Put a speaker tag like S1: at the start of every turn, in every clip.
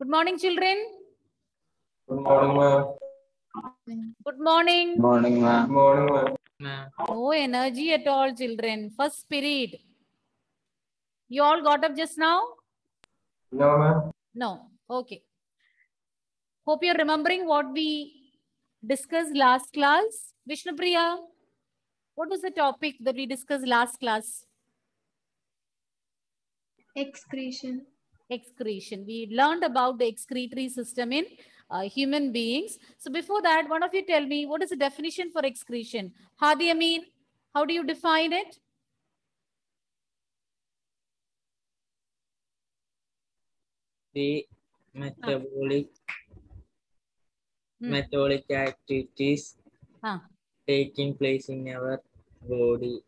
S1: Good morning, children.
S2: Good morning, ma'am.
S1: Good morning.
S2: Morning, ma'am. Morning, ma'am.
S1: No energy at all, children. First period. You all got up just now?
S2: No, ma'am.
S1: No. Okay. Hope you're remembering what we discussed last class. Vishnupriya, what was the topic that we discussed last class?
S3: Excretion.
S1: Excretion. We learned about the excretory system in human beings. So before that, one of you tell me, what is the definition for excretion? Hadi Amin, how do you define it?
S4: The metabolic activities taking place in our body.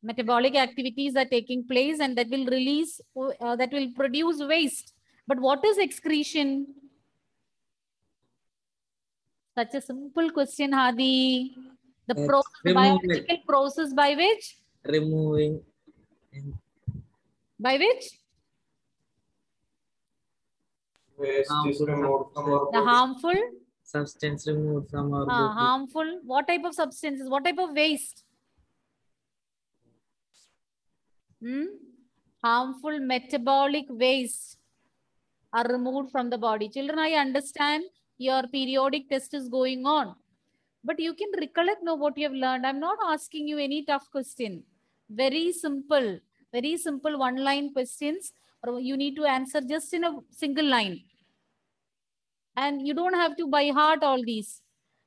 S1: Metabolic activities are taking place and that will release, that will produce waste. But what is excretion? Such a simple question, Hadi. The biological process by which?
S4: Removing.
S1: By which?
S2: Waste is removed from our
S1: The
S2: body.
S1: harmful?
S4: Substance removed from our body.
S1: Harmful. What type of substances? What type of waste? Harmful metabolic waste are removed from the body. Children, I understand your periodic test is going on. But you can recollect now what you have learned. I'm not asking you any tough question. Very simple one-line questions. Or you need to answer just in a single line. And you don't have to by heart all these.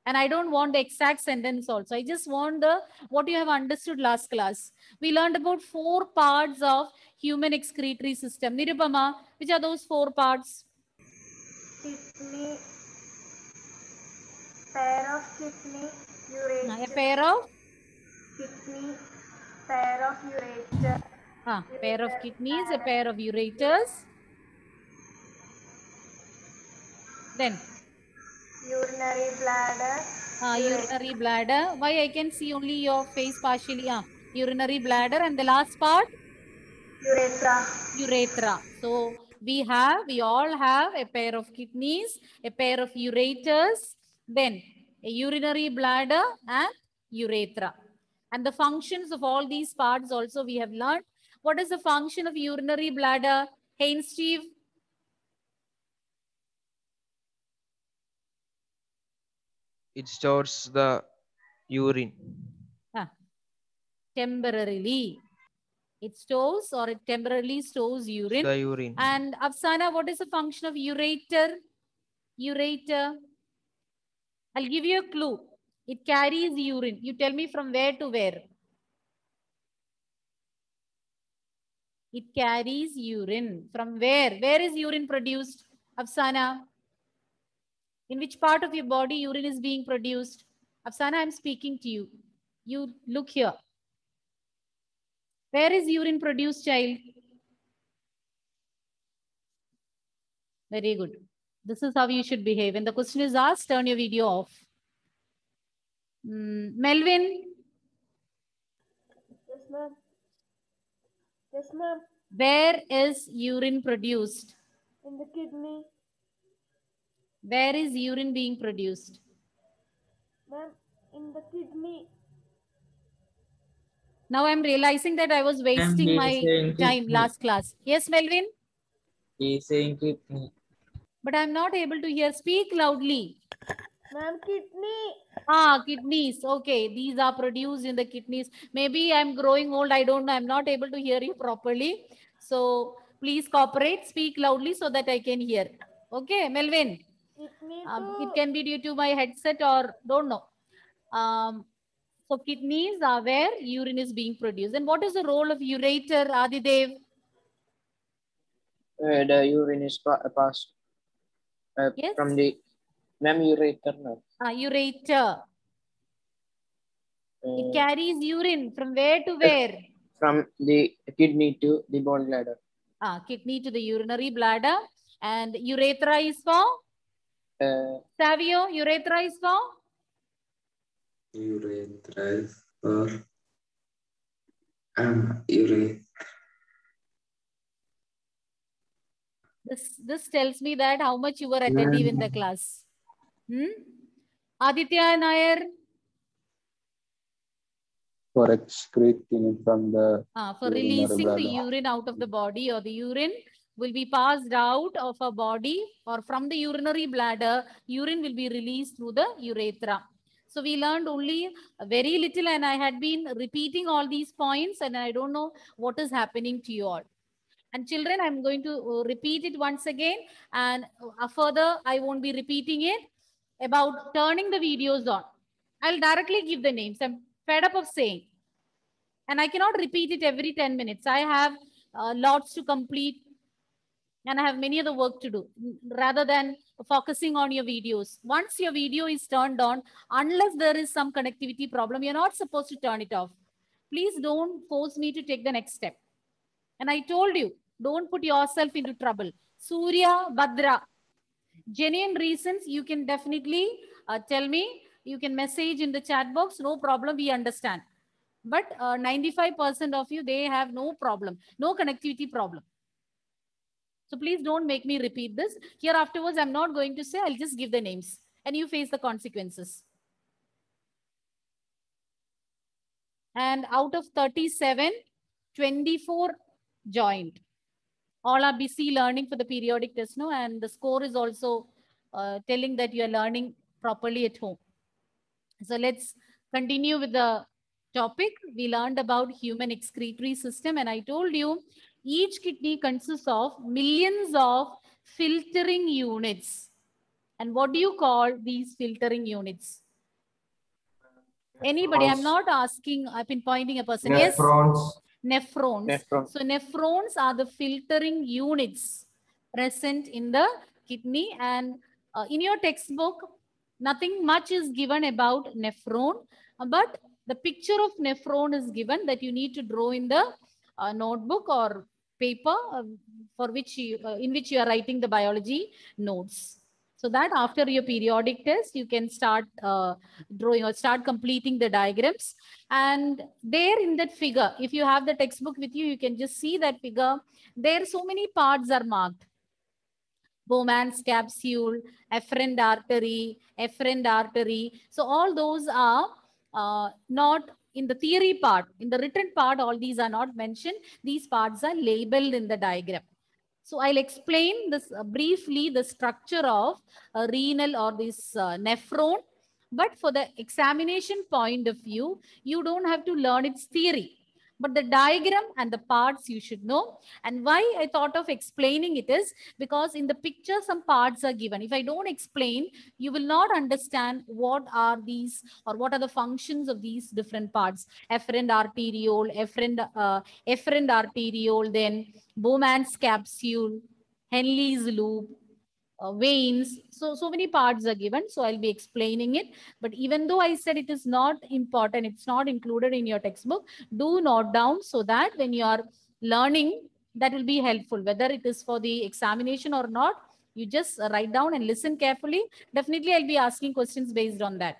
S1: And I don't want the exact sentence also. I just want what you have understood last class. We learned about 4 parts of human excretory system. Nirupama, which are those 4 parts?
S3: Kidney, pair of kidney, ureter.
S1: A pair of?
S3: Kidney, pair of ureter.
S1: Pair of kidneys, a pair of ureters. Then?
S3: Urinary bladder.
S1: Urinary bladder. Why I can see only your face partially? Urinary bladder. And the last part?
S3: Urethra.
S1: Urethra. So we all have a pair of kidneys, a pair of ureters, then a urinary bladder and urethra. And the functions of all these parts also we have learned. What is the function of urinary bladder? Hein, Steve?
S5: It stores the urine.
S1: Temporarily. It stores or it temporarily stores urine.
S5: The urine.
S1: And Afsana, what is the function of ureter? Ureter. I'll give you a clue. It carries urine. You tell me from where to where. It carries urine. From where? Where is urine produced? Afsana. In which part of your body urine is being produced? Afsana, I'm speaking to you. You look here. Where is urine produced, child? Very good. This is how you should behave. When the question is asked, turn your video off. Melvin?
S3: Yes, ma'am. Yes, ma'am.
S1: Where is urine produced?
S3: In the kidney.
S1: Where is urine being produced?
S3: Ma'am, in the kidney.
S1: Now I'm realizing that I was wasting my time last class. Yes, Melvin?
S4: He's saying kidney.
S1: But I'm not able to hear. Speak loudly.
S3: Ma'am, kidney.
S1: Kidneys. Okay, these are produced in the kidneys. Maybe I'm growing old. I don't know. I'm not able to hear you properly. So please cooperate. Speak loudly so that I can hear. Okay, Melvin? It can be due to my headset or don't know. So kidneys are where urine is being produced. And what is the role of ureter, Adidev?
S6: The urine is passed
S1: Yes?
S6: from the ureter.
S1: Ureter. It carries urine from where to where?
S6: From the kidney to the gallbladder.
S1: Kidney to the urinary bladder. And urethra is for? Savio, urethra is for?
S7: Urethra is for urethra.
S1: This tells me that how much you were attentive in the class. Aditya Nair.
S7: For excreting from the
S1: For
S7: urinary
S1: releasing the
S7: bladder.
S1: urine out of the body, or the urine will be passed out of a body, or from the urinary bladder, urine will be released through the urethra. So we learned only very little, and I had been repeating all these points, and I don't know what is happening to you all. And children, I'm going to repeat it once again, and further, I won't be repeating it about turning the videos on. I'll directly give the names. I'm fed up of saying. And I cannot repeat it every 10 minutes. I have lots to complete, and I have many other work to do rather than focusing on your videos. Once your video is turned on, unless there is some connectivity problem, you're not supposed to turn it off. Please don't force me to take the next step. And I told you, don't put yourself into trouble. Surya, Bhadra, genuine reasons, you can definitely tell me. You can message in the chat box. No problem. We understand. But 95% of you, they have no problem, no connectivity problem. So please don't make me repeat this. Here afterwards, I'm not going to say, I'll just give the names and you face the consequences. And out of 37, 24 joined. All are busy learning for the periodic test, no? And the score is also telling that you are learning properly at home. So let's continue with the topic. We learned about human excretory system, and I told you each kidney consists of millions of filtering units. And what do you call these filtering units? Anybody? I'm not asking, I've been pointing a person.
S2: Nephrons.
S1: Yes? Nephrons. So nephrons are the filtering units present in the kidney, and in your textbook, nothing much is given about nephron, but the picture of nephron is given that you need to draw in the notebook or paper for which you, in which you are writing the biology notes. So that after your periodic test, you can start drawing or start completing the diagrams. And there in that figure, if you have the textbook with you, you can just see that figure. There so many parts are marked. Bowman's capsule, efferent artery. So all those are not in the theory part. In the written part, all these are not mentioned. These parts are labeled in the diagram. So I'll explain this briefly, the structure of renal or this nephron. But for the examination point of view, you don't have to learn its theory. But the diagram and the parts you should know. And why I thought of explaining it is because in the picture, some parts are given. If I don't explain, you will not understand what are these or what are the functions of these different parts. Efferent arteriole, efferent arteriole, then Bowman's capsule, Henle's loop, veins. So many parts are given. So I'll be explaining it. But even though I said it is not important, it's not included in your textbook, do note down so that when you are learning, that will be helpful. Whether it is for the examination or not, you just write down and listen carefully. Definitely, I'll be asking questions based on that.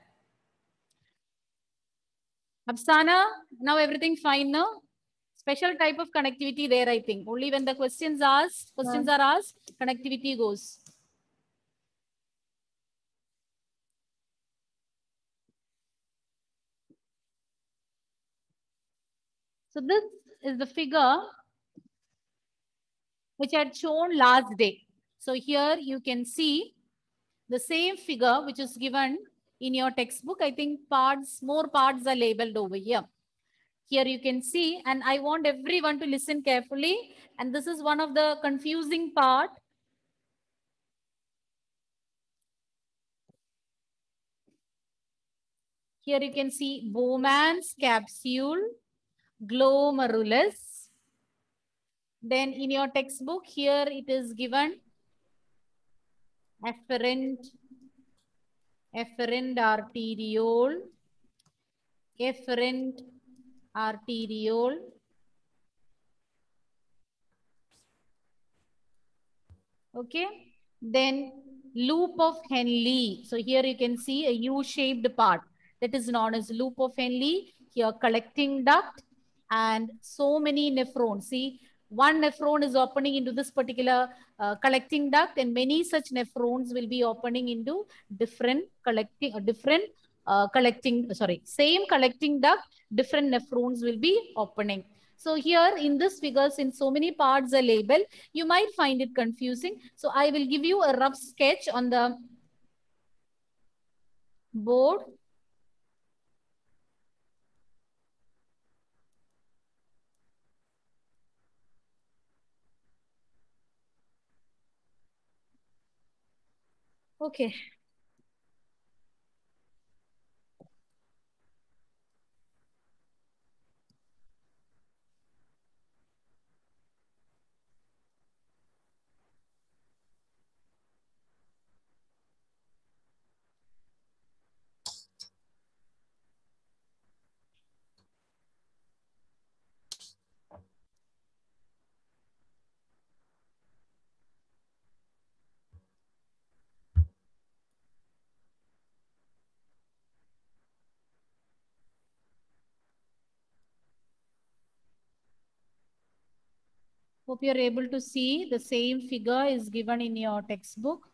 S1: Absana, now everything fine now? Special type of connectivity there, I think. Only when the questions are asked, connectivity goes. So this is the figure which I had shown last day. So here you can see the same figure which is given in your textbook. I think more parts are labeled over here. Here you can see, and I want everyone to listen carefully. And this is one of the confusing part. Here you can see Bowman's capsule, glomerulus. Then in your textbook, here it is given efferent arteriole, efferent arteriole. Okay. Then loop of Henle. So here you can see a U-shaped part that is known as loop of Henle. Here collecting duct and so many nephrons. See, one nephron is opening into this particular collecting duct, and many such nephrons will be opening into different same collecting duct, different nephrons will be opening. So here in this figure, since so many parts are labeled, you might find it confusing. So I will give you a rough sketch on the board. Okay. Hope you're able to see the same figure is given in your textbook.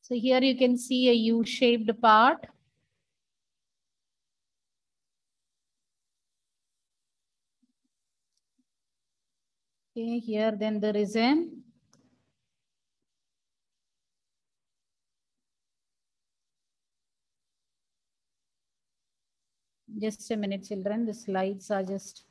S1: So here you can see a U-shaped part. Okay, here then there is an just a minute, children. The slides are just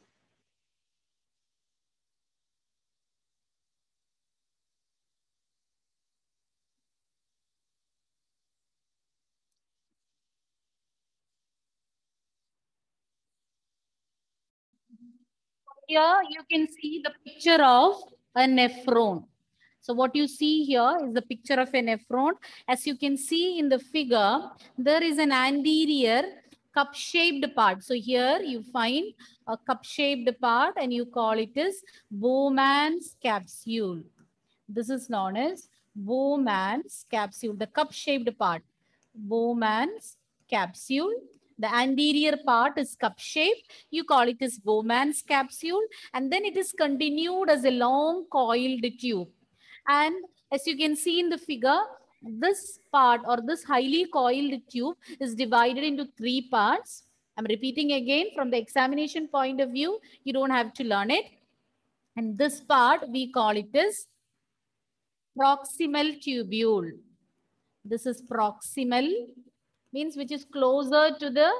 S1: here you can see the picture of a nephron. So what you see here is the picture of a nephron. As you can see in the figure, there is an anterior cup-shaped part. So here you find a cup-shaped part and you call it as Bowman's capsule. This is known as Bowman's capsule, the cup-shaped part. Bowman's capsule. The anterior part is cup-shaped. You call it as Bowman's capsule. And then it is continued as a long coiled tube. And as you can see in the figure, this part or this highly coiled tube is divided into three parts. I'm repeating again from the examination point of view. You don't have to learn it. And this part, we call it as proximal tubule. This is proximal, means which is closer to the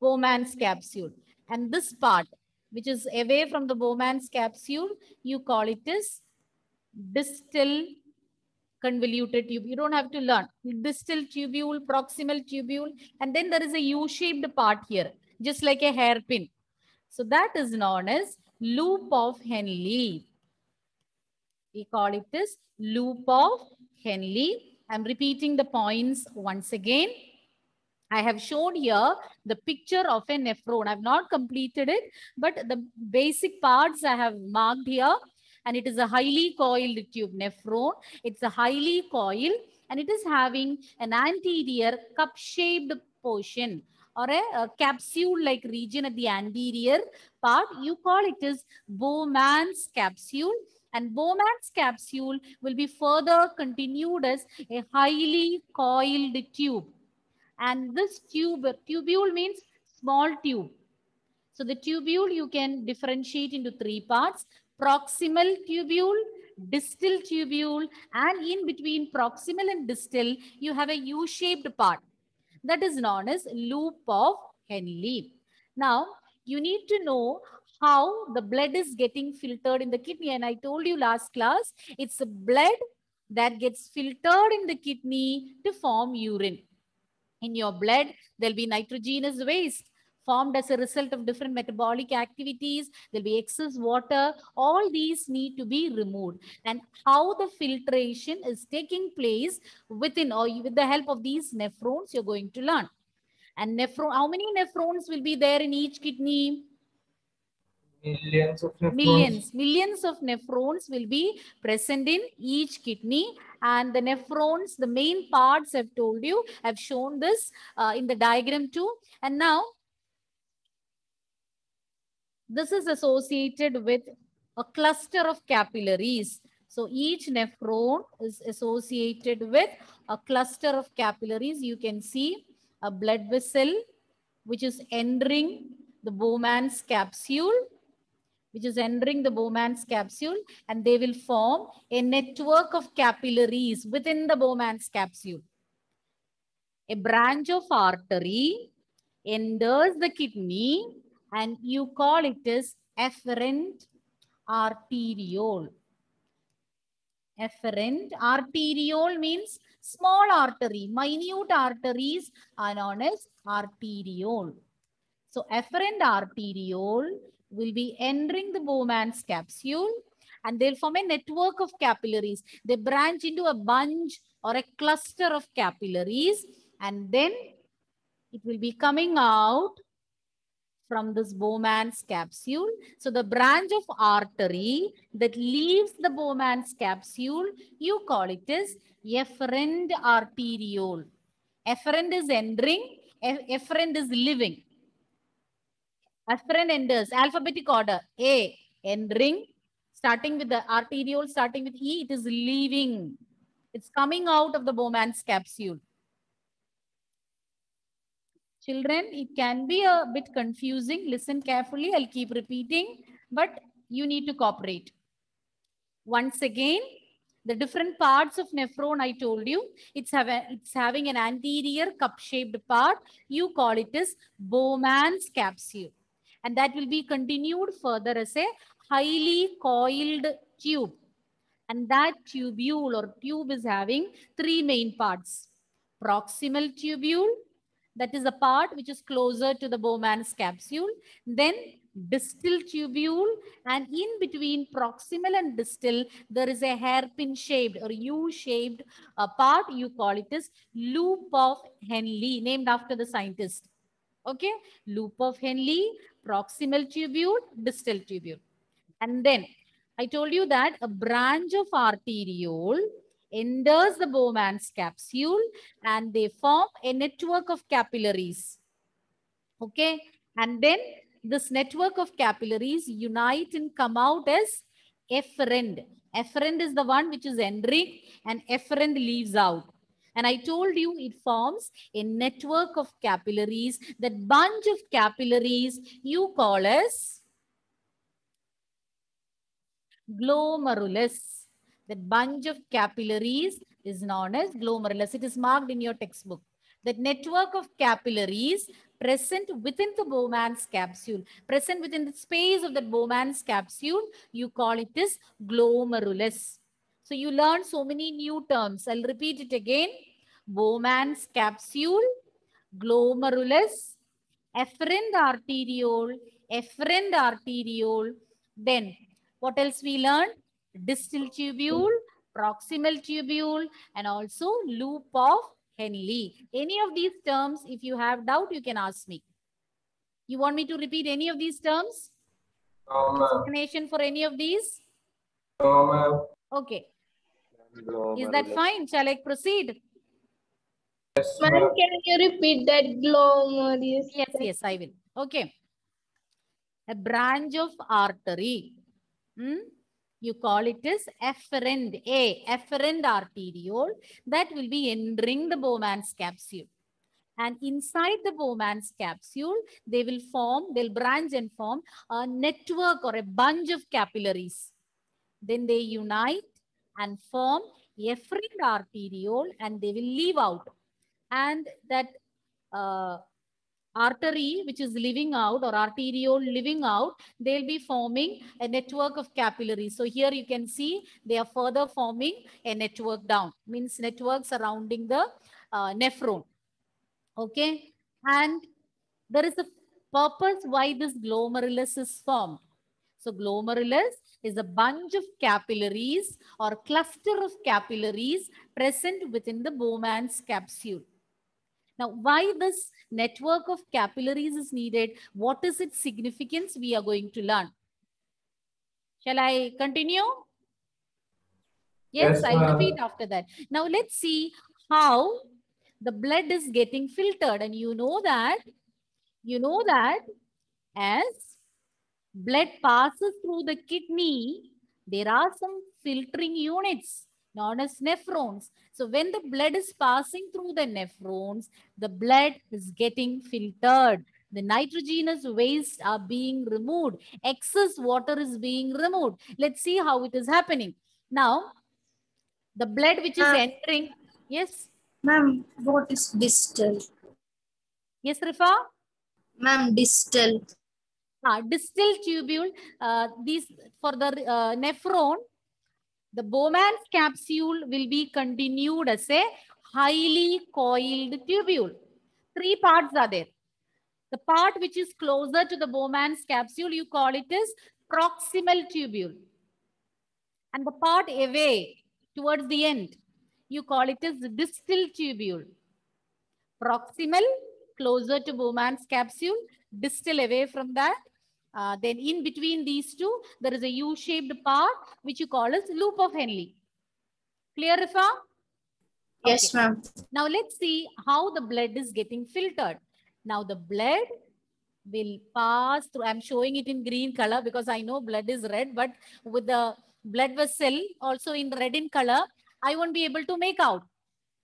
S1: Bowman's capsule. And this part, which is away from the Bowman's capsule, you call it as distal convoluted tube. You don't have to learn. Distal tubule, proximal tubule, and then there is a U-shaped part here, just like a hairpin. So that is known as loop of Henle. We call it as loop of Henle. I'm repeating the points once again. I have shown here the picture of a nephron. I've not completed it, but the basic parts I have marked here. And it is a highly coiled tube nephron. It's a highly coiled and it is having an anterior cup-shaped portion or a capsule-like region at the anterior part. You call it as Bowman's capsule. And Bowman's capsule will be further continued as a highly coiled tube. And this tubule means small tube. So the tubule you can differentiate into three parts: proximal tubule, distal tubule, and in between proximal and distal, you have a U-shaped part. That is known as loop of Henle. Now, you need to know how the blood is getting filtered in the kidney. And I told you last class, it's the blood that gets filtered in the kidney to form urine. In your blood, there'll be nitrogenous waste formed as a result of different metabolic activities. There'll be excess water. All these need to be removed. And how the filtration is taking place within or with the help of these nephrons, you're going to learn. And how many nephrons will be there in each kidney?
S2: Millions of nephrons.
S1: Millions of nephrons will be present in each kidney. And the nephrons, the main parts I've told you, I've shown this in the diagram too. And now, this is associated with a cluster of capillaries. So each nephron is associated with a cluster of capillaries. You can see a blood vessel which is entering the Bowman's capsule, and they will form a network of capillaries within the Bowman's capsule. A branch of artery enters the kidney and you call it as efferent arteriole. Efferent arteriole means small artery. Minute arteries are known as arteriole. So efferent arteriole will be entering the Bowman's capsule and they'll form a network of capillaries. They branch into a bunch or a cluster of capillaries and then it will be coming out from this Bowman's capsule. So the branch of artery that leaves the Bowman's capsule, you call it as efferent arteriole. Efferent is entering, efferent is living. Efferent enters, alphabetic order. A, entering, starting with the arteriole, starting with E, it is leaving. It's coming out of the Bowman's capsule. Children, it can be a bit confusing. Listen carefully. I'll keep repeating, but you need to cooperate. Once again, the different parts of nephron I told you, it's having an anterior cup-shaped part. You call it as Bowman's capsule. And that will be continued further as a highly coiled tube. And that tubule or tube is having three main parts. Proximal tubule, that is the part which is closer to the Bowman's capsule. Then distal tubule, and in between proximal and distal, there is a hairpin shaped or U-shaped part. You call it as loop of Henle, named after the scientist. Okay, loop of Henle, proximal tubule, distal tubule. And then I told you that a branch of arteriole enters the Bowman's capsule and they form a network of capillaries. Okay, and then this network of capillaries unite and come out as efferent. Efferent is the one which is entering and efferent leaves out. And I told you it forms a network of capillaries. That bunch of capillaries you call as glomerulus. That bunch of capillaries is known as glomerulus. It is marked in your textbook. That network of capillaries present within the Bowman's capsule, present within the space of the Bowman's capsule, you call it as glomerulus. So you learned so many new terms. I'll repeat it again. Bowman's capsule, glomerulus, efferent arteriole, then what else we learned? Distal tubule, proximal tubule, and also loop of Henle. Any of these terms, if you have doubt, you can ask me. You want me to repeat any of these terms?
S2: No, ma'am.
S1: Explanation for any of these?
S2: No, ma'am.
S1: Okay. Is that fine? Shall I proceed?
S2: Yes,
S3: Ma'am,
S2: ma'am.
S3: can you repeat that glomerulus?
S1: Yes, I will. Okay. A branch of artery. You call it as efferent, efferent arteriole, that will be entering the Bowman's capsule. And inside the Bowman's capsule, they'll branch and form a network or a bunch of capillaries. Then they unite and form efferent arteriole and they will leave out. And that artery which is living out or arteriole living out, they'll be forming a network of capillaries. So here you can see they are further forming a network down, means network surrounding the nephron. Okay. And there is a purpose why this glomerulus is formed. So glomerulus is a bunch of capillaries or cluster of capillaries present within the Bowman's capsule. Now, why this network of capillaries is needed? What is its significance? We are going to learn. Shall I continue? Yes,
S2: Yes,
S1: I'll
S2: ma'am.
S1: repeat after that. Now, let's see how the blood is getting filtered. And you know that as blood passes through the kidney, there are some filtering units known as nephrons. So when the blood is passing through the nephrons, the blood is getting filtered. The nitrogenous waste are being removed. Excess water is being removed. Let's see how it is happening. Now, the blood which is entering. Yes.
S3: Ma'am, what is distal?
S1: Yes, Rifa?
S3: Ma'am, distal.
S1: Distal tubule. These for the nephron. The Bowman's capsule will be continued as a highly coiled tubule. Three parts are there. The part which is closer to the Bowman's capsule, you call it as proximal tubule. And the part away towards the end, you call it as distal tubule. Proximal, closer to Bowman's capsule, distal away from that. Then in between these two, there is a U-shaped part which you call as loop of Henle. Clear, Rifa?
S3: Yes, ma'am.
S1: Now let's see how the blood is getting filtered. Now the blood will pass through. I'm showing it in green color because I know blood is red, but with the blood vessel also in red in color, I won't be able to make out.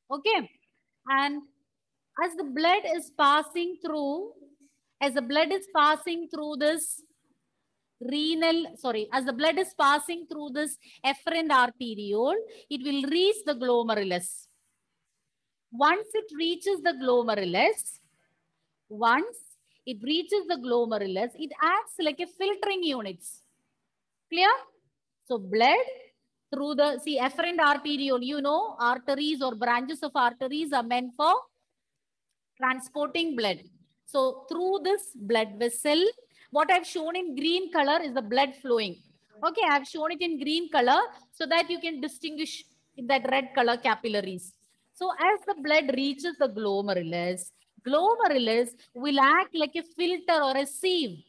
S1: Okay. And as the blood is passing through, as the blood is passing through this as the blood is passing through this efferent arteriole, it will reach the glomerulus. Once it reaches the glomerulus, it acts like a filtering unit. Clear? So blood through the, efferent arteriole, you know, arteries or branches of arteries are meant for transporting blood. So through this blood vessel, what I've shown in green color is the blood flowing. Okay, I've shown it in green color so that you can distinguish in that red color capillaries. So as the blood reaches the glomerulus will act like a filter or a sieve,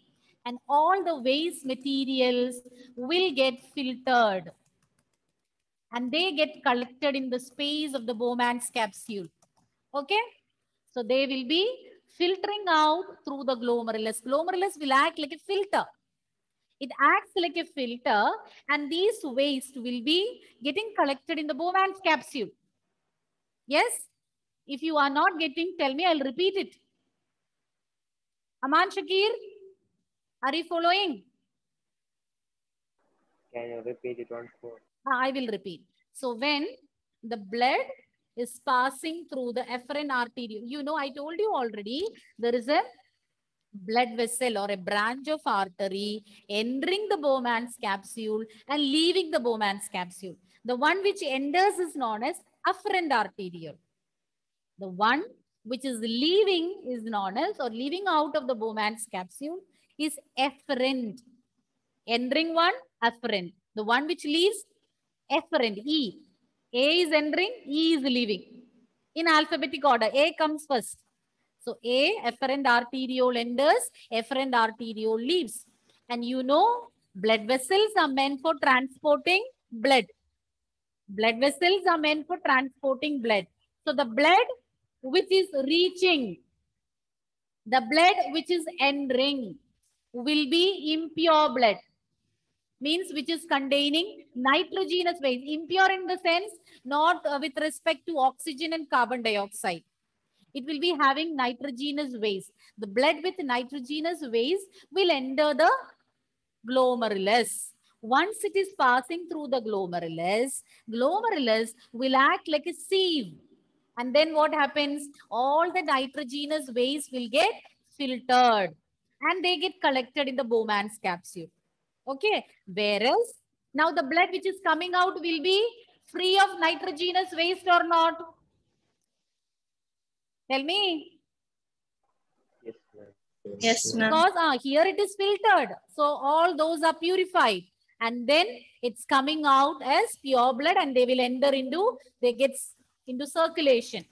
S1: and all the waste materials will get filtered and they get collected in the space of the Bowman's capsule. Okay. So they will be filtering out through the glomerulus. Glomerulus will act like a filter. It acts like a filter and these waste will be getting collected in the Bowman's capsule. Yes? If you are not getting, tell me, I'll repeat it. Aman Shakir, are you following?
S4: Can you repeat it once more?
S1: I will repeat. So when the blood is passing through the efferent arteriole, you know, I told you already, there is a blood vessel or a branch of artery entering the Bowman's capsule and leaving the Bowman's capsule. The one which enters is known as afferent arteriole. The one which is leaving is known as, or leaving out of the Bowman's capsule is efferent. Entering one, afferent. The one which leaves, efferent, E. A is entering, E is leaving. In alphabetic order, A comes first. So A, efferent arteriole enters, efferent arteriole leaves. And you know, blood vessels are meant for transporting blood. Blood vessels are meant for transporting blood. So the blood which is reaching, the blood which is entering will be impure blood. Means which is containing nitrogenous waste. Impure in the sense, not with respect to oxygen and carbon dioxide. It will be having nitrogenous waste. The blood with nitrogenous waste will enter the glomerulus. Once it is passing through the glomerulus will act like a sieve. And then what happens? All the nitrogenous waste will get filtered and they get collected in the Bowman's capsule. Okay. Whereas now the blood which is coming out will be free of nitrogenous waste or not? Tell me.
S3: Yes, ma'am.
S1: Because here it is filtered. So all those are purified. And then it's coming out as pure blood and they will enter into, they get into circulation.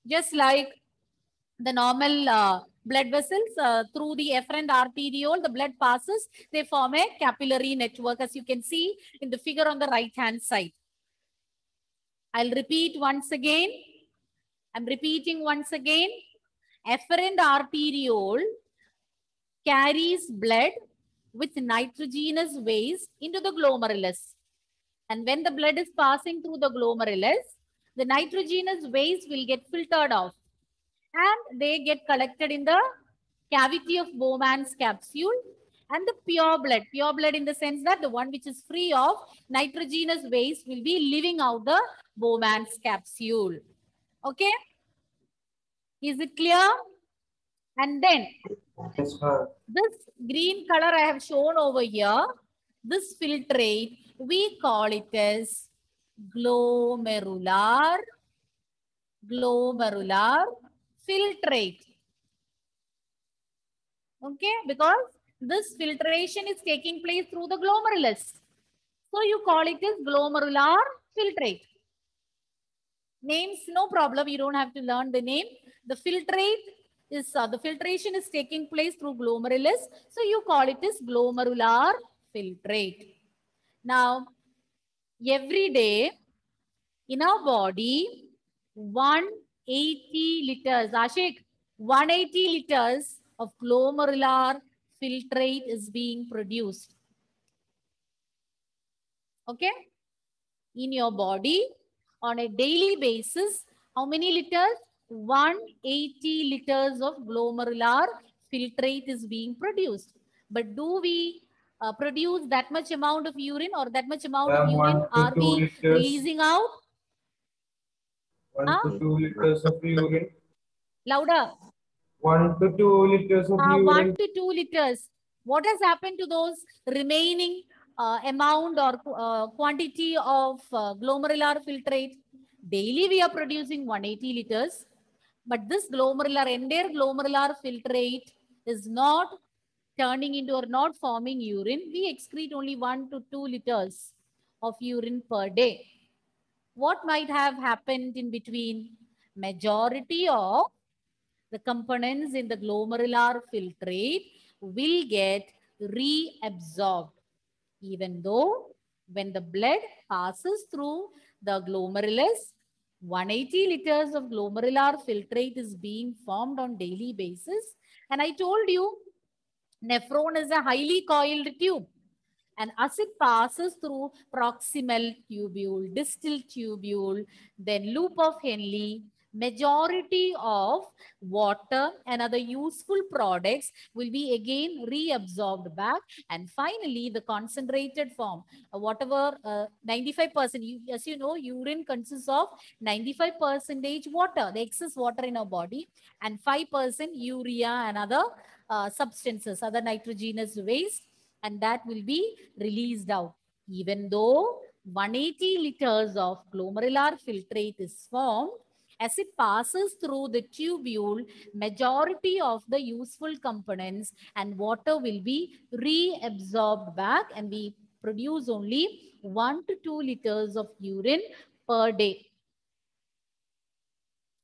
S1: Just like the normal blood vessels through the efferent arteriole, the blood passes, they form a capillary network as you can see in the figure on the right hand side. I'll repeat once again. I'm repeating once again. Efferent arteriole carries blood with nitrogenous waste into the glomerulus. And when the blood is passing through the glomerulus, the nitrogenous waste will get filtered off and they get collected in the cavity of Bowman's capsule, and the pure blood in the sense that the one which is free of nitrogenous waste will be leaving out the Bowman's capsule. Okay? Is it clear? And then
S2: Yes, ma'am.
S1: this green color I have shown over here, this filtrate, we call it as glomerular filtrate. Okay, because this filtration is taking place through the glomerulus. So you call it as glomerular filtrate. Names, no problem. You don't have to learn the name. The filtrate is, the filtration is taking place through glomerulus. So you call it as glomerular filtrate. Now, every day in our body, 180 liters, Ashik, 180 liters of glomerular filtrate is being produced. Okay? In your body, on a daily basis, how many liters? 180 liters of glomerular filtrate is being produced. But do we produce that much amount of urine, or that much amount of
S2: Ma'am,
S1: urine
S2: 1 to
S1: are
S2: 2
S1: we
S2: liters.
S1: releasing out?
S2: 1 to 2 liters of urine.
S1: Louder.
S2: 1 to 2 liters of
S1: 1
S2: urine.
S1: to 2 liters. What has happened to those remaining amount or quantity of glomerular filtrate? Daily we are producing 180 liters, but this entire glomerular filtrate is not turning into or not forming urine. We excrete only 1 to 2 liters of urine per day. What might have happened in between? Majority of the components in the glomerular filtrate will get reabsorbed, even though when the blood passes through the glomerulus, 180 liters of glomerular filtrate is being formed on daily basis. And I told you, nephron is a highly coiled tube. And as it passes through proximal tubule, distal tubule, then loop of Henle, majority of water and other useful products will be again reabsorbed back. And finally, the concentrated form, whatever 95%, as you know, urine consists of 95% water, the excess water in our body, and 5% urea and other substances, other nitrogenous waste, and that will be released out. Even though 180 liters of glomerular filtrate is formed, as it passes through the tubule, majority of the useful components and water will be reabsorbed back, and we produce only 1 to 2 liters of urine per day.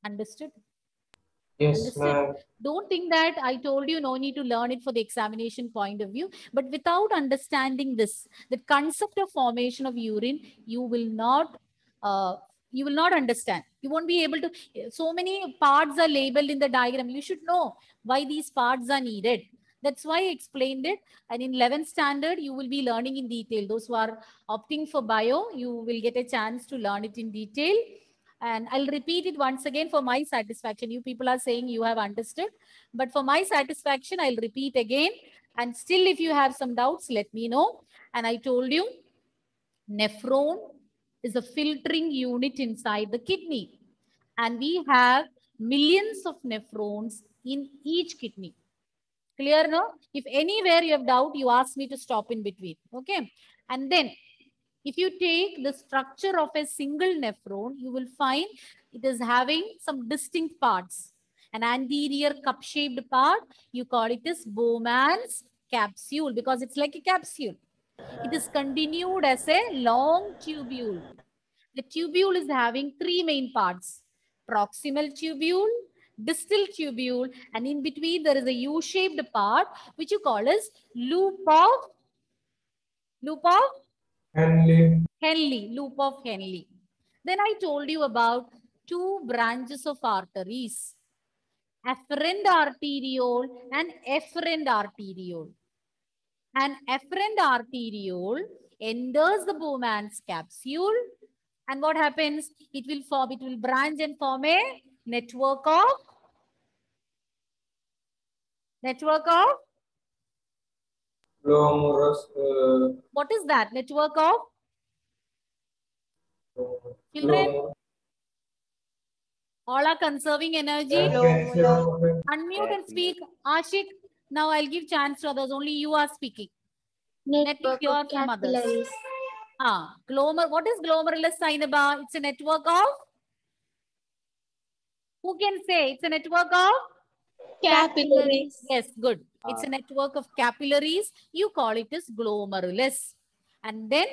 S1: Understood?
S2: Yes,
S1: Understood?
S2: ma'am.
S1: Don't think that I told you no need to learn it for the examination point of view. But without understanding this, the concept of formation of urine, you will not understand. You won't be able to. So many parts are labeled in the diagram. You should know why these parts are needed. That's why I explained it. And in 11th standard, you will be learning in detail. Those who are opting for bio, you will get a chance to learn it in detail. And I'll repeat it once again for my satisfaction. You people are saying you have understood, but for my satisfaction, I'll repeat again. And still, if you have some doubts, let me know. And I told you, nephron is a filtering unit inside the kidney. And we have millions of nephrons in each kidney. Clear, no? If anywhere you have doubt, you ask me to stop in between. Okay. And then if you take the structure of a single nephron, you will find it is having some distinct parts. An anterior cup-shaped part, you call it as Bowman's capsule because it's like a capsule. It is continued as a long tubule. The tubule is having three main parts: proximal tubule, distal tubule, and in between there is a U-shaped part which you call as loop of
S2: Henley.
S1: Henle, loop of Henle. Then I told you about two branches of arteries, afferent arteriole and efferent arteriole. An afferent arteriole enters the Bowman's capsule, and what happens? It will branch and form a network of
S2: Glomerulus.
S1: what is that? Network of children?
S2: Glomerulus.
S1: All are conserving energy. Unmute and speak. Ashik, now I'll give chance to others. Only you are speaking. Let me
S3: Network
S1: hear
S3: of
S1: from others.
S3: capillaries.
S1: What is glomerulus, Sainaba? It's a network of? Who can say? It's a network of?
S3: Capillaries.
S1: Yes, good. It's a network of capillaries. You call it as glomerulus. And then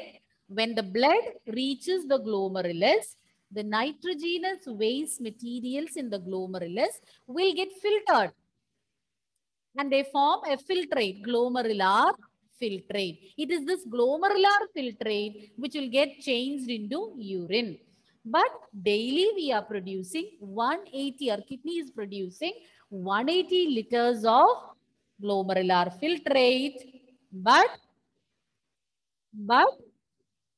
S1: when the blood reaches the glomerulus, the nitrogenous waste materials in the glomerulus will get filtered. And they form a filtrate, glomerular filtrate. It is this glomerular filtrate which will get changed into urine. But daily we are producing 180, our kidney is producing 180 liters of glomerular filtrate. But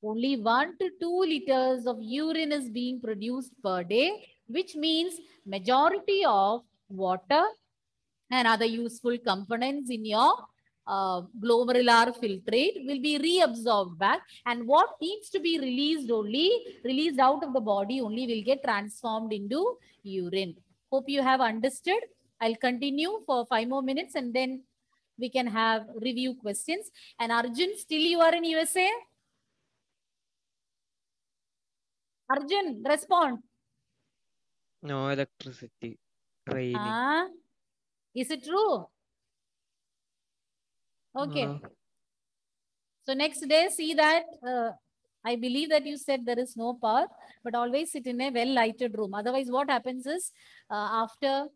S1: only 1 to 2 liters of urine is being produced per day, which means majority of water and other useful components in your glomerular filtrate will be reabsorbed back, and what needs to be released out of the body only will get transformed into urine. Hope you have understood. I'll continue for 5 more minutes and then we can have review questions. And Arjun, still you are in USA? Arjun, respond.
S5: No electricity. Raining.
S1: Is it true? Okay. So next day, see that I believe that you said there is no power, but always sit in a well-lighted room. Otherwise, what happens is after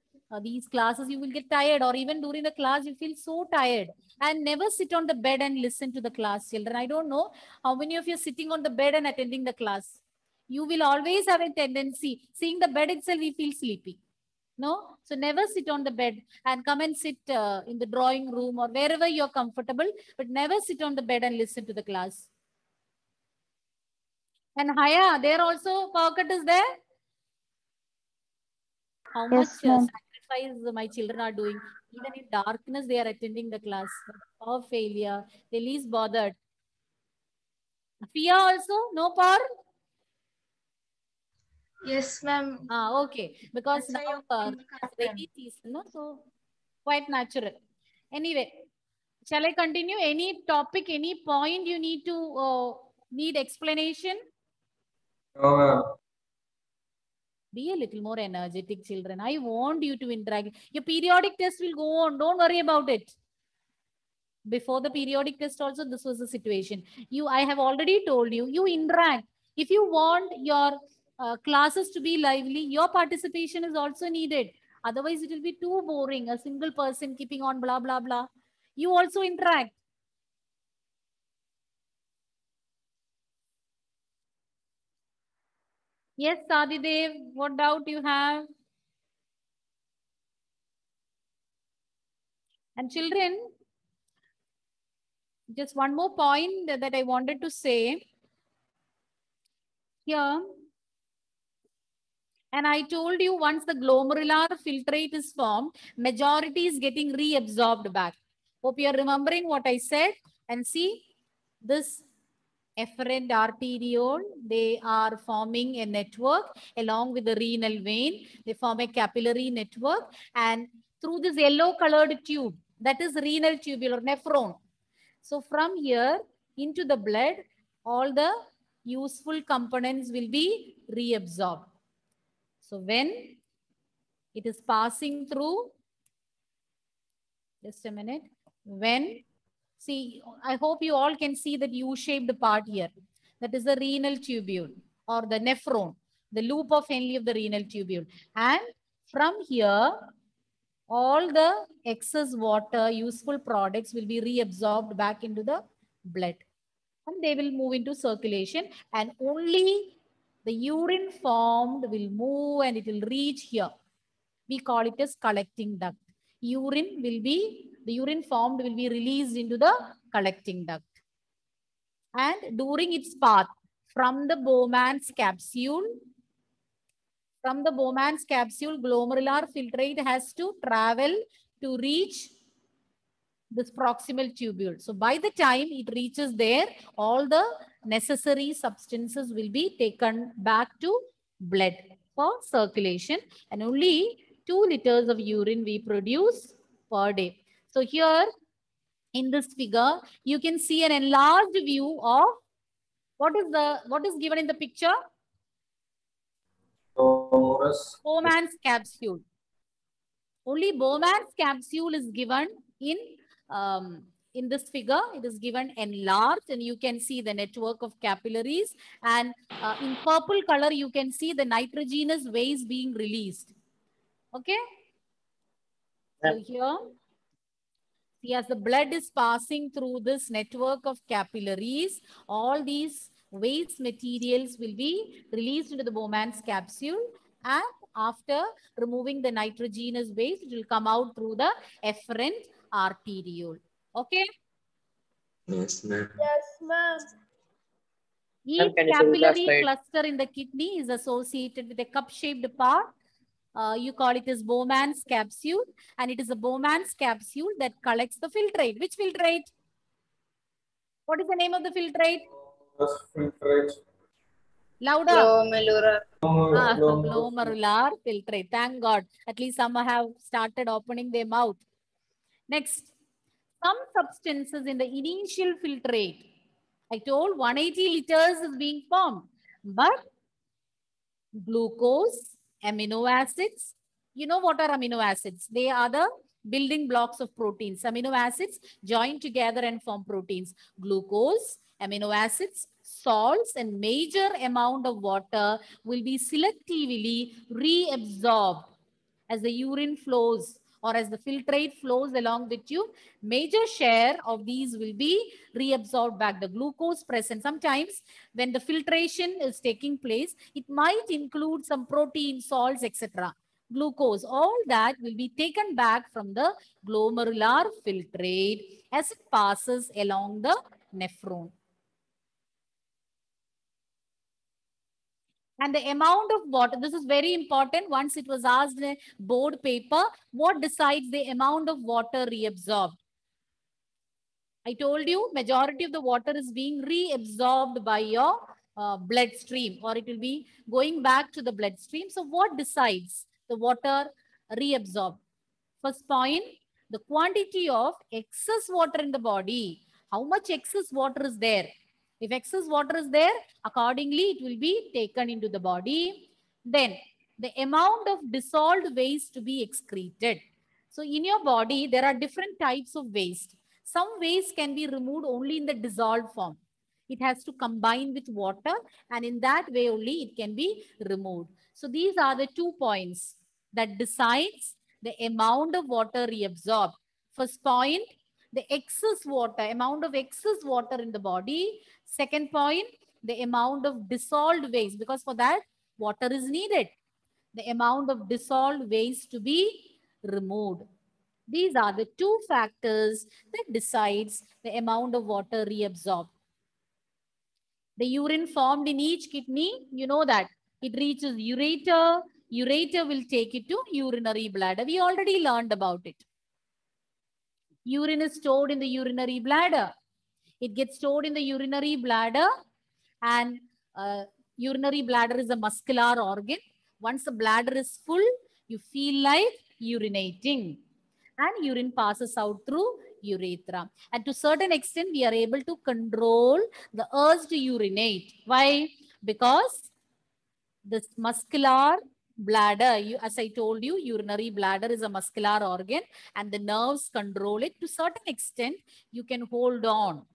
S1: these classes, you will get tired, or even during the class, you feel so tired. And never sit on the bed and listen to the class, children. I don't know how many of you are sitting on the bed and attending the class. You will always have a tendency, seeing the bed itself, we feel sleepy. No? So never sit on the bed and come and sit in the drawing room or wherever you're comfortable, but never sit on the bed and listen to the class. And Haya, there also power cut is there? How much sacrifice my children are doing. Even in darkness, they are attending the class. Power failure, they least bothered. Fia also, no power?
S3: Yes, ma'am.
S1: Okay. Because now rainy season, no? So quite natural. Anyway, shall I continue? Any topic, any point you need to need explanation?
S2: No, ma'am.
S1: Be a little more energetic, children. I want you to interact. Your periodic test will go on. Don't worry about it. Before the periodic test also, this was the situation. I have already told you, you interact. If you want your classes to be lively, your participation is also needed. Otherwise, it will be too boring. A single person keeping on blah, blah, blah. You also interact. Yes, Sadidev, what doubt you have? And children, just one more point that I wanted to say here. And I told you once the glomerular filtrate is formed, majority is getting reabsorbed back. Hope you are remembering what I said. And see, this efferent arteriole, they are forming a network along with the renal vein. They form a capillary network. And through this yellow colored tube, that is renal tubule or nephron. So from here into the blood, all the useful components will be reabsorbed. So when It is passing through, just a minute. When, see, I hope you all can see that U-shaped part here. That is the renal tubule or the nephron, the loop of Henle of the renal tubule. And from here, all the excess water, useful products will be reabsorbed back into the blood. And they will move into circulation, and only the urine formed will move and it will reach here. We call it as collecting duct. The urine formed will be released into the collecting duct. And during its path from the Bowman's capsule, glomerular filtrate has to travel to reach this proximal tubule. So by the time it reaches there, all the necessary substances will be taken back to blood for circulation, and only 2 liters of urine we produce per day. So here in this figure, you can see an enlarged view of what is given in the picture? Bowman's capsule. Only Bowman's capsule is given in this figure. It is given enlarged, and you can see the network of capillaries, and in purple color you can see the nitrogenous waste being released. Okay. So here, see, as the blood is passing through this network of capillaries, all these waste materials will be released into the Bowman's capsule, and after removing the nitrogenous waste, it will come out through the efferent arteriole. Okay?
S4: Yes, ma'am.
S3: Yes, ma'am.
S1: Each
S6: can you show the
S1: capillary
S6: slide?
S1: cluster in the kidney is associated with a cup-shaped part. You call it as Bowman's capsule, and it is a Bowman's capsule that collects the filtrate. Which filtrate? What is the name of the filtrate? Louder. Glomerular filtrate. Thank God. At least some have started opening their mouth. Next, some substances in the initial filtrate. I told 180 liters is being formed, but glucose, amino acids. You know what are amino acids? They are the building blocks of proteins. Amino acids join together and form proteins. Glucose, amino acids, salts, and major amount of water will be selectively reabsorbed as the urine flows or as the filtrate flows along the tube. Major share of these will be reabsorbed back. The glucose present. Sometimes when the filtration is taking place, it might include some protein, salts, etc. Glucose, all that will be taken back from the glomerular filtrate as it passes along the nephron. And the amount of water, this is very important. Once it was asked in a board paper, what decides the amount of water reabsorbed? I told you, majority of the water is being reabsorbed by your bloodstream, or it will be going back to the bloodstream. So what decides the water reabsorbed? First point, the quantity of excess water in the body. How much excess water is there? If excess water is there, accordingly, it will be taken into the body. Then, the amount of dissolved waste to be excreted. So, in your body, there are different types of waste. Some waste can be removed only in the dissolved form. It has to combine with water, and in that way only it can be removed. So, these are the 2 points that decides the amount of water reabsorbed. First point, the excess water, amount of excess water in the body. Second point, the amount of dissolved waste, because for that, water is needed. The amount of dissolved waste to be removed. These are the 2 factors that decides the amount of water reabsorbed. The urine formed in each kidney, you know that. It reaches ureter. Ureter will take it to urinary bladder. We already learned about it. Urine is stored in the urinary bladder. It gets stored in the urinary bladder, and urinary bladder is a muscular organ. Once the bladder is full, you feel like urinating, and urine passes out through urethra. And to certain extent, we are able to control the urge to urinate. Why? Because this muscular bladder, as I told you, urinary bladder is a muscular organ and the nerves control it. To certain extent, you can hold on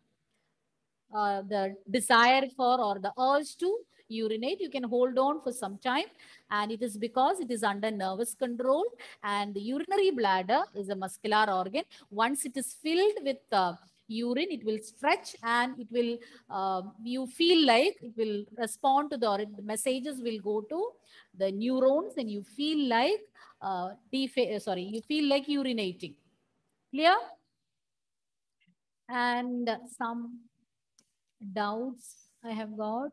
S1: the desire for or the urge to urinate. You can hold on for some time, and it is because it is under nervous control, and the urinary bladder is a muscular organ. Once it is filled with urine, it will stretch and it will, you feel like it will respond to the messages will go to the neurons and you feel like you feel like urinating. Clear? And some doubts I have got.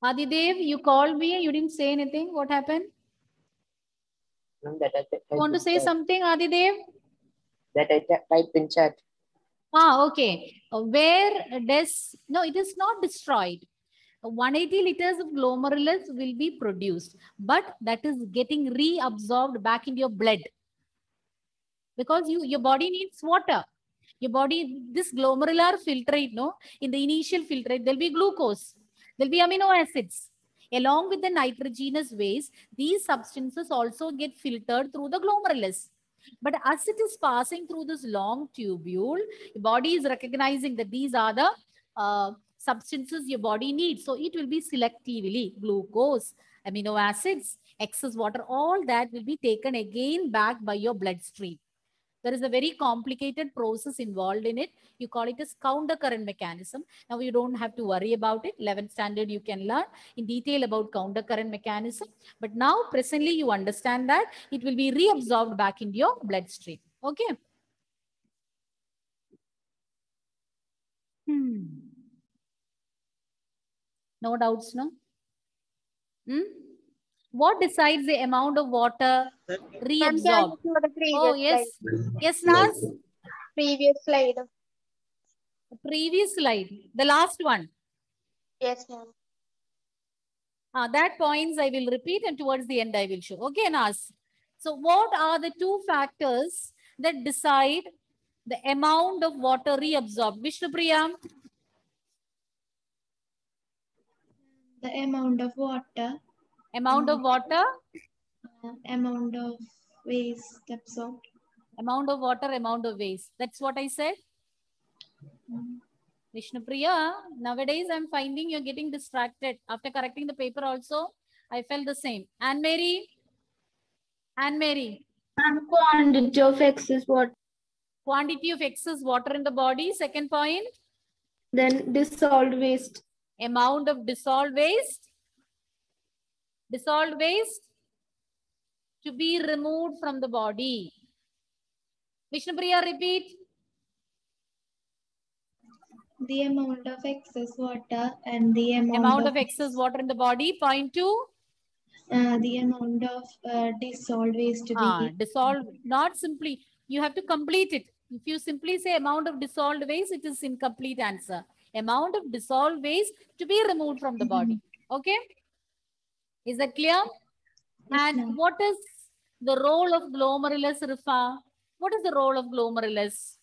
S1: Adidev, you called me, you didn't say anything. What happened?
S6: Ma'am, that I
S1: You want to say something, Adidev?
S6: That I typed in chat.
S1: Okay. Where does, no, it is not destroyed. 180 liters of glomerulus will be produced, but that is getting reabsorbed back into your blood because your body needs water. Your body, this glomerular filtrate, no, in the initial filtrate, there'll be glucose, there'll be amino acids. Along with the nitrogenous waste, these substances also get filtered through the glomerulus. But as it is passing through this long tubule, your body is recognizing that these are the substances your body needs. So it will be selectively glucose, amino acids, excess water, all that will be taken again back by your bloodstream. There is a very complicated process involved in it. You call it as counter current mechanism. Now you don't have to worry about it. 11th standard, you can learn in detail about counter current mechanism. But now presently you understand that it will be reabsorbed back into your bloodstream. Okay. No doubts, no? What decides the amount of water reabsorbed? Oh, yes. Yes, Naz?
S3: Previous slide.
S1: Previous slide. The last one.
S3: Yes, ma'am.
S1: That points I will repeat and towards the end I will show. Okay, Naz. So what are the two factors that decide the amount of water reabsorbed? Vishnupriya?
S3: The amount of water.
S1: Amount of water?
S3: Amount of waste absorbed.
S1: Amount of water, amount of waste. That's what I said. Vishnupriya, nowadays I'm finding you're getting distracted. After correcting the paper also, I felt the same. Anne-Marie? Anne-Marie?
S3: Quantity of excess water.
S1: Quantity of excess water in the body. Second point.
S3: Then dissolved waste.
S1: Amount of dissolved waste. Dissolved waste to be removed from the body. Vishnupriya, repeat.
S3: The amount of excess water and the
S1: amount of excess water in the body. Point two.
S3: The amount of dissolved waste to be
S1: dissolved, not simply. You have to complete it. If you simply say amount of dissolved waste, it is incomplete answer. Amount of dissolved waste to be removed from the body. Okay? Is that clear?
S3: Yes,
S1: and what is the role of glomerulus, Rifa? What is the role of glomerulus?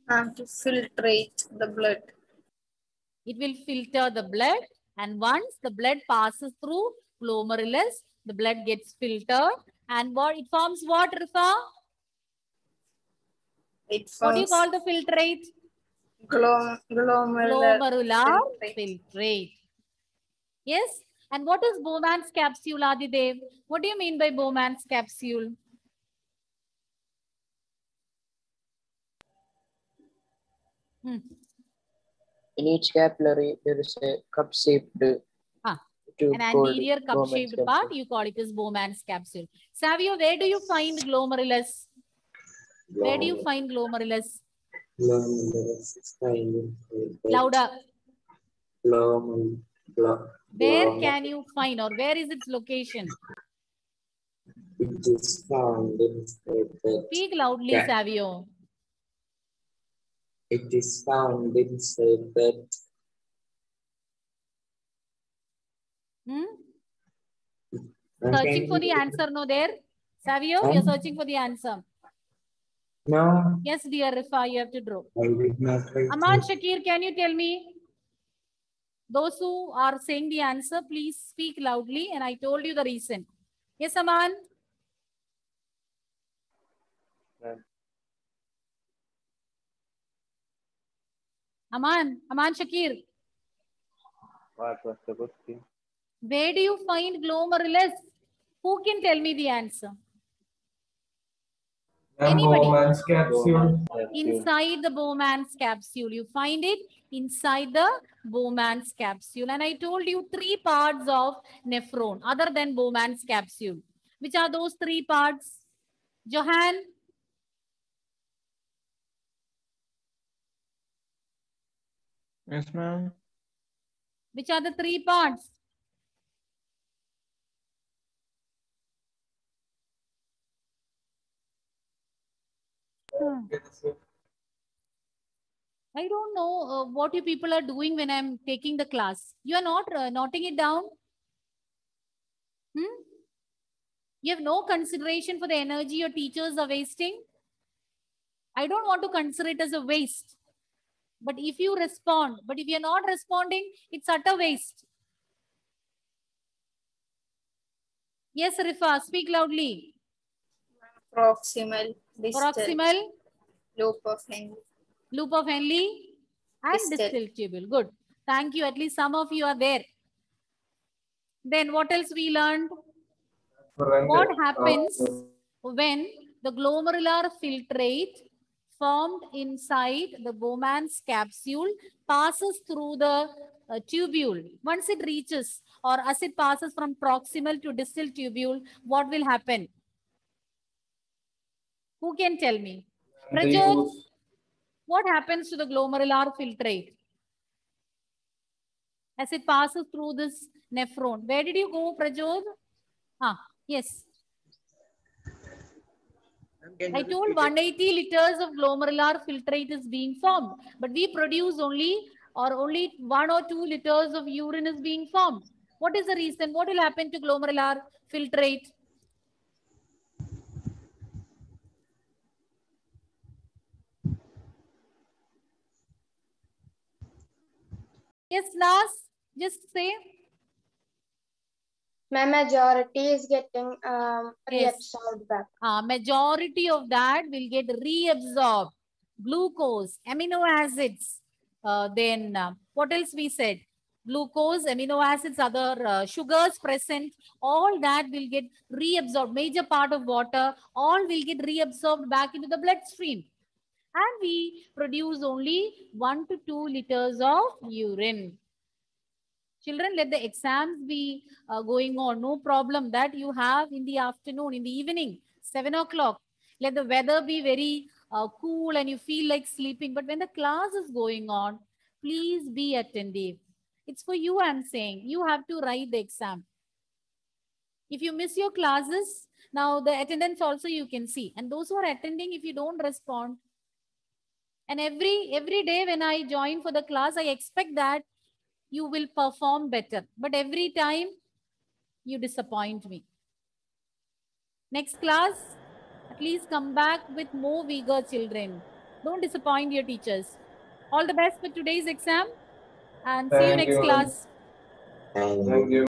S3: to filtrate the blood.
S1: It will filter the blood, and once the blood passes through glomerulus, the blood gets filtered, and what it forms what, Rifa? What do you call the filtrate? Glomerular filtrate. Yes. And what is Bowman's capsule, Adidev? What do you mean by Bowman's capsule?
S6: In each capillary, there is a cup-shaped
S1: an anterior cup-shaped part. You call it as Bowman's capsule. Savio, where do you find glomerulus? Where do you find glomerulus? Louder. Where can you find, or where is its location?
S4: It is found inside the
S1: Speak loudly, Savio.
S4: It is found inside the
S1: Searching for the answer, no there? Savio, you're searching for the answer.
S4: No.
S1: Yes, dear Rifa, you have to draw.
S4: I did not.
S1: Aman Shakir, can you tell me? Those who are saying the answer, please speak loudly. And I told you the reason. Yes, Aman?
S2: Ma'am.
S1: Aman Shakir.
S2: What was the question?
S1: Where do you find glomerulus? Who can tell me the answer? Anybody?
S2: Bowman's capsule.
S1: Inside the Bowman's capsule. You find it inside the Bowman's capsule. And I told you 3 parts of nephron other than Bowman's capsule. Which are those 3 parts? Johan?
S2: Yes, ma'am.
S1: Which are the 3 parts? I don't know what you people are doing when I'm taking the class. You are not noting it down? You have no consideration for the energy your teachers are wasting? I don't want to consider it as a waste. But if you respond, but if you're not responding, it's utter waste. Yes, Rifa, speak loudly.
S8: Proximal, distal,
S1: Proximal,
S8: loop of Henle.
S1: loop of Henle, and
S8: Distal.
S1: distal tubule. Good. Thank you. At least some of you are there. Then what else we learned? What happens when the glomerular filtrate formed inside the Bowman's capsule passes through the tubule? Once it reaches, or as it passes from proximal to distal tubule, what will happen? Who can tell me? Prajot, what happens to the glomerular filtrate as it passes through this nephron? Where did you go, Prajot? Yes. I told 180 liters of glomerular filtrate is being formed, but we produce only 1 or 2 liters of urine is being formed. What is the reason? What will happen to glomerular filtrate? Yes, Nas, just say.
S9: My majority is getting
S1: Yes.
S9: reabsorbed back.
S1: Majority of that will get reabsorbed. Glucose, amino acids. Then what else we said? Glucose, amino acids, other sugars present. All that will get reabsorbed. Major part of water, all will get reabsorbed back into the bloodstream. And we produce only 1 to 2 liters of urine. Children, let the exams be going on. No problem that you have in the afternoon, in the evening, 7 o'clock. Let the weather be very cool and you feel like sleeping. But when the class is going on, please be attentive. It's for you, I'm saying. You have to write the exam. If you miss your classes, now the attendance also you can see. And those who are attending, if you don't respond, and every day when I join for the class, I expect that you will perform better. But every time you disappoint me. Next class, please come back with more vigor, children. Don't disappoint your teachers. All the best for today's exam and see you
S2: Thank
S1: next
S2: you.
S1: class.
S2: Thank you.